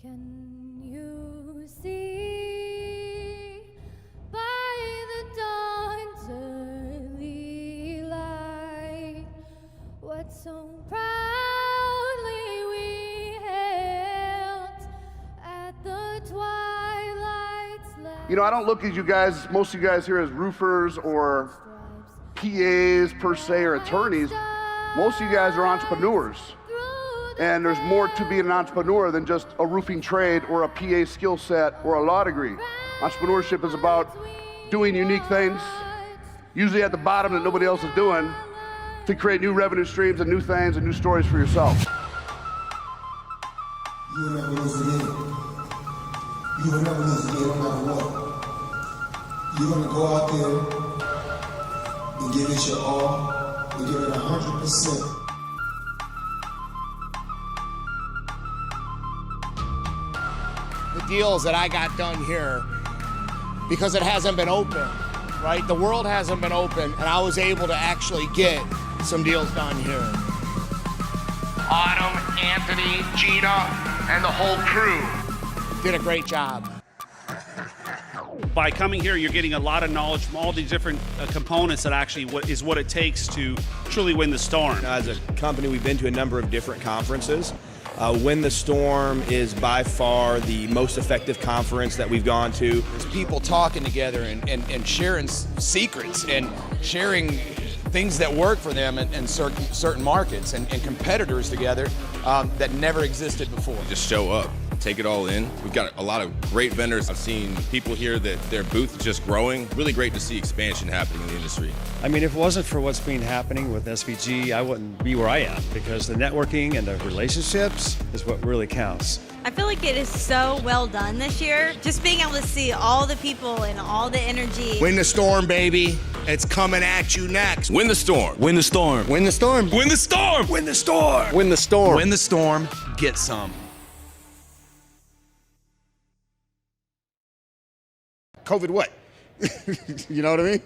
Can you see by the dawn's early light what so proudly we held at the twilight's light? You know, I don't look at you guys, most of you guys here, as roofers or PAs per se or attorneys. Most of you guys are entrepreneurs. And there's more to being an entrepreneur than just a roofing trade or a PA skill set or a law degree. Entrepreneurship is about doing unique things, usually at the bottom that nobody else is doing, to create new revenue streams and new things and new stories for yourself. You will never lose again. You will never lose again, no matter what. You're gonna go out there and give it your all, and give it 100%. The deals that I got done here, because it hasn't been open, right? The world hasn't been open, and I was able to actually get some deals done here. Autumn, Anthony, Gina, and the whole crew did a great job. By coming here, you're getting a lot of knowledge from all these different components that actually what it takes to truly win the storm. As a company, we've been to a number of different conferences. Win the Storm is by far the most effective conference that we've gone to. It's people talking together and sharing secrets and sharing things that work for them in certain markets and competitors together that never existed before. Just show up, take it all in. We've got a lot of great vendors. I've seen people here that their booth is just growing. Really great to see expansion happening in the industry. I mean, if it wasn't for what's been happening with SVG, I wouldn't be where I am, because the networking and the relationships is what really counts. I feel like it is so well done this year. Just being able to see all the people and all the energy. Win the storm, baby. It's coming at you next. Win the storm. Win the storm. Win the storm. Win the storm. Win the storm. Win the storm. Win the storm. Get some. COVID what? You know what I mean?